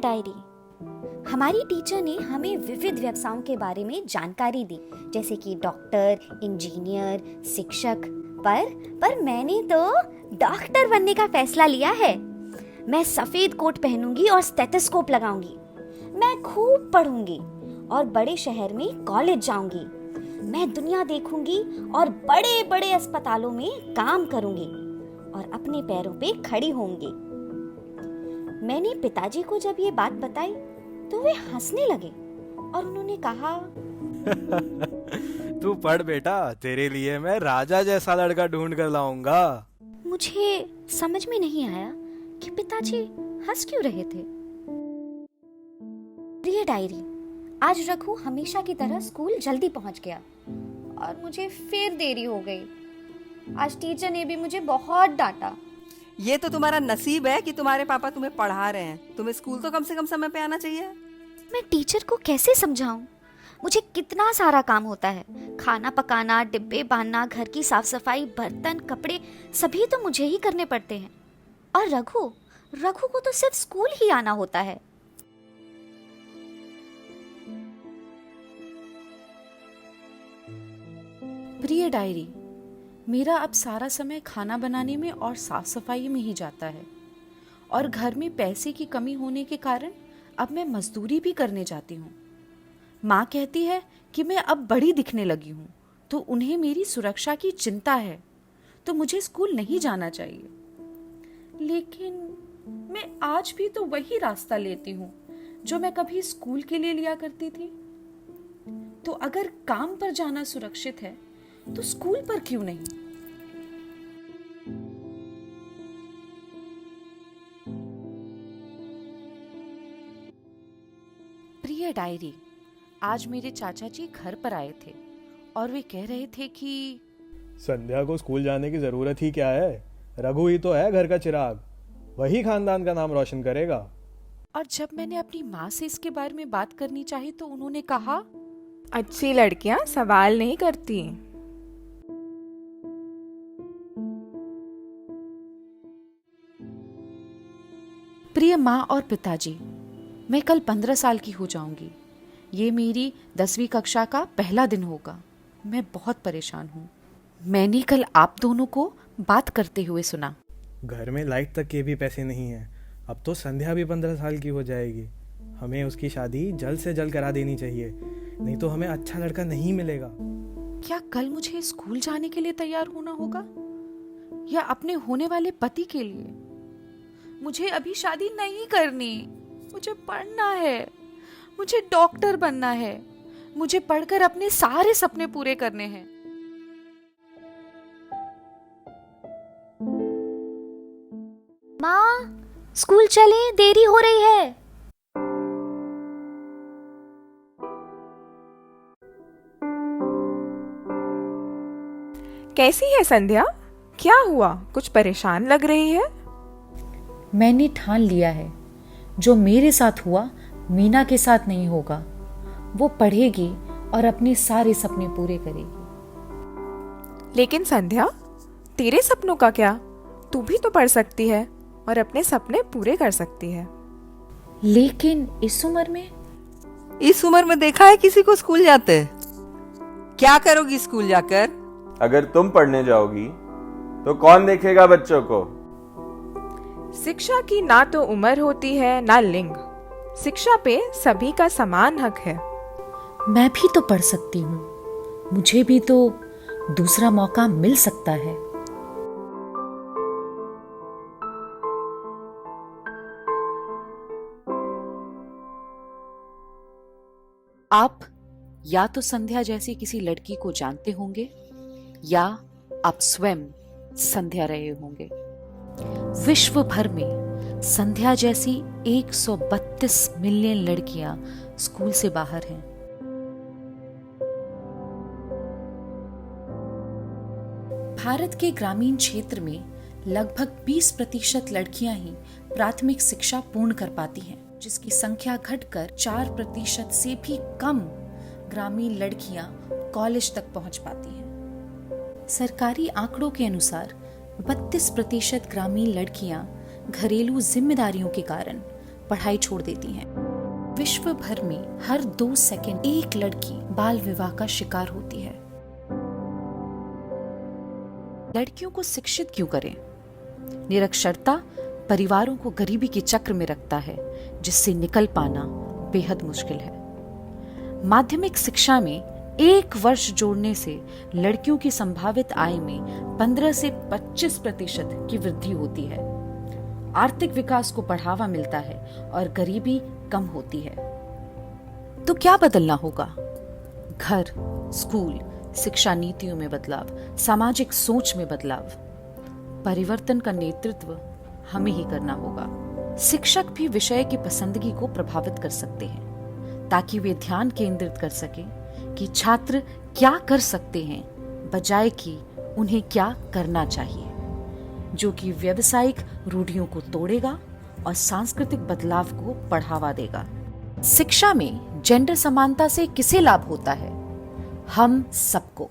Diary. हमारी teacher ने हमें विविध व्यवसायों के बारे में जानकारी दी, जैसे कि डॉक्टर, इंजीनियर, शिक्षक। पर मैंने तो डॉक्टर बनने का फैसला लिया है। मैं सफेद कोट पहनूंगी और स्टेथोस्कोप लगाऊंगी। मैं खूब पढ़ूंगी और बड़े शहर में कॉलेज जाऊंगी। मैं दुनिया देखूंगी और बड़े बड़े अस्पतालों में काम करूंगी और अपने पैरों पे खड़ी होंगी। मैंने पिताजी को जब ये बात बताई तो वे हंसने लगे और उन्होंने कहा, तू पढ़ बेटा, तेरे लिए मैं राजा जैसा लड़का ढूंढ कर लाऊंगा। मुझे समझ में नहीं आया कि पिताजी हंस क्यों रहे थे। प्रिय डायरी, आज रघु हमेशा की तरह स्कूल जल्दी पहुंच गया और मुझे फिर देरी हो गई। आज टीचर ने भी मुझे बहुत डांटा। ये तो तुम्हारा नसीब है कि तुम्हारे पापा तुम्हें पढ़ा रहे हैं। तुम्हें स्कूल तो कम से कम समय पे आना चाहिए। मैं टीचर को कैसे समझाऊं? मुझे कितना सारा काम होता है। खाना पकाना, डिब्बे बांधना, घर की साफ सफाई, बर्तन, कपड़े सभी तो मुझे ही करने पड़ते हैं। और रघु को तो सिर्फ स्कूल ही आना होता है। प्रिय डायरी, मेरा अब सारा समय खाना बनाने में और साफ सफाई में ही जाता है और घर में पैसे की कमी होने के कारण अब मैं मजदूरी भी करने जाती हूँ। माँ कहती है कि मैं अब बड़ी दिखने लगी हूँ तो उन्हें मेरी सुरक्षा की चिंता है, तो मुझे स्कूल नहीं जाना चाहिए। लेकिन मैं आज भी तो वही रास्ता लेती हूँ जो मैं कभी स्कूल के लिए लिया करती थी। तो अगर काम पर जाना सुरक्षित है तो स्कूल पर क्यों नहीं? प्रिय डायरी, आज मेरे चाचा जी घर पर आए थे और वे कह रहे थे कि संध्या को स्कूल जाने की जरूरत ही क्या है? रघु ही तो है घर का चिराग, वही खानदान का नाम रोशन करेगा। और जब मैंने अपनी माँ से इसके बारे में बात करनी चाही तो उन्होंने कहा, अच्छी लड़कियां सवाल नहीं करती। प्रिय माँ और पिताजी, मैं कल 15 साल की हो जाऊंगी। ये मेरी 10वीं कक्षा का पहला दिन होगा। मैं बहुत परेशान हूँ। मैंने कल आप दोनों को बात करते हुए सुना। घर में लाइट तक के भी पैसे नहीं हैं। अब तो संध्या भी 15 साल की हो जाएगी। हमें उसकी शादी जल्द से जल्द करा देनी चाहिए, नहीं तो हमें अच्छा लड़का नहीं मिलेगा। क्या कल मुझे स्कूल जाने के लिए तैयार होना होगा या अपने होने वाले पति के लिए? मुझे अभी शादी नहीं करनी। मुझे पढ़ना है, मुझे डॉक्टर बनना है, मुझे पढ़कर अपने सारे सपने पूरे करने हैं। माँ, स्कूल चले, देरी हो रही है। कैसी है संध्या? क्या हुआ? कुछ परेशान लग रही है। मैंने ठान लिया है, जो मेरे साथ हुआ मीना के साथ नहीं होगा। वो पढ़ेगी और अपने सारे सपने पूरे करेगी। लेकिन संध्या, तेरे सपनों का क्या? तू भी तो पढ़ सकती है और अपने सपने पूरे कर सकती है। लेकिन इस उम्र में देखा है किसी को स्कूल जाते? क्या करोगी स्कूल जाकर? अगर तुम पढ़ने जाओगी तो कौन देखेगा बच्चों को? शिक्षा की ना तो उम्र होती है ना लिंग। शिक्षा पे सभी का समान हक है। मैं भी तो पढ़ सकती हूँ। मुझे भी तो दूसरा मौका मिल सकता है। आप या तो संध्या जैसी किसी लड़की को जानते होंगे या आप स्वयं संध्या रहे होंगे। विश्व भर में संध्या जैसी 132 मिलियन लड़कियां स्कूल से बाहर हैं। भारत के ग्रामीण क्षेत्र में लगभग 20% लड़कियां ही प्राथमिक शिक्षा पूर्ण कर पाती हैं, जिसकी संख्या घटकर 4% से भी कम ग्रामीण लड़कियां कॉलेज तक पहुंच पाती हैं। सरकारी आंकड़ों के अनुसार 32% ग्रामीण लड़कियां घरेलू जिम्मेदारियों के कारण पढ़ाई छोड़ देती हैं। विश्व भर में हर 2 सेकंड एक लड़की बाल विवाह का शिकार होती है। लड़कियों को शिक्षित क्यों करें? निरक्षरता परिवारों को गरीबी के चक्र में रखता है, जिससे निकल पाना बेहद मुश्किल है। माध्यमिक शिक्षा में 1 वर्ष जोड़ने से लड़कियों की संभावित आय में 15 से 25% की वृद्धि होती है। आर्थिक विकास को बढ़ावा मिलता है और गरीबी कम होती है। तो क्या बदलना होगा? घर, स्कूल, शिक्षा नीतियों में बदलाव, सामाजिक सोच में बदलाव। परिवर्तन का नेतृत्व हमें ही करना होगा। शिक्षक भी विषय की पसंदगी को प्रभावित कर सकते हैं, ताकि वे ध्यान केंद्रित कर सकें कि छात्र क्या कर सकते हैं, बजाय कि उन्हें क्या करना चाहिए, जो कि व्यावसायिक रूढ़ियों को तोड़ेगा और सांस्कृतिक बदलाव को बढ़ावा देगा। शिक्षा में जेंडर समानता से किसे लाभ होता है? हम सबको।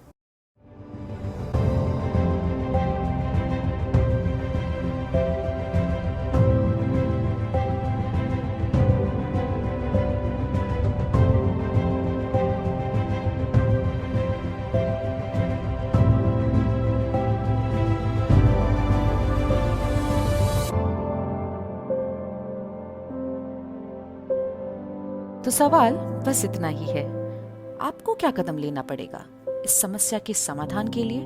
तो सवाल बस इतना ही है, आपको क्या कदम लेना पड़ेगा इस समस्या के समाधान के लिए?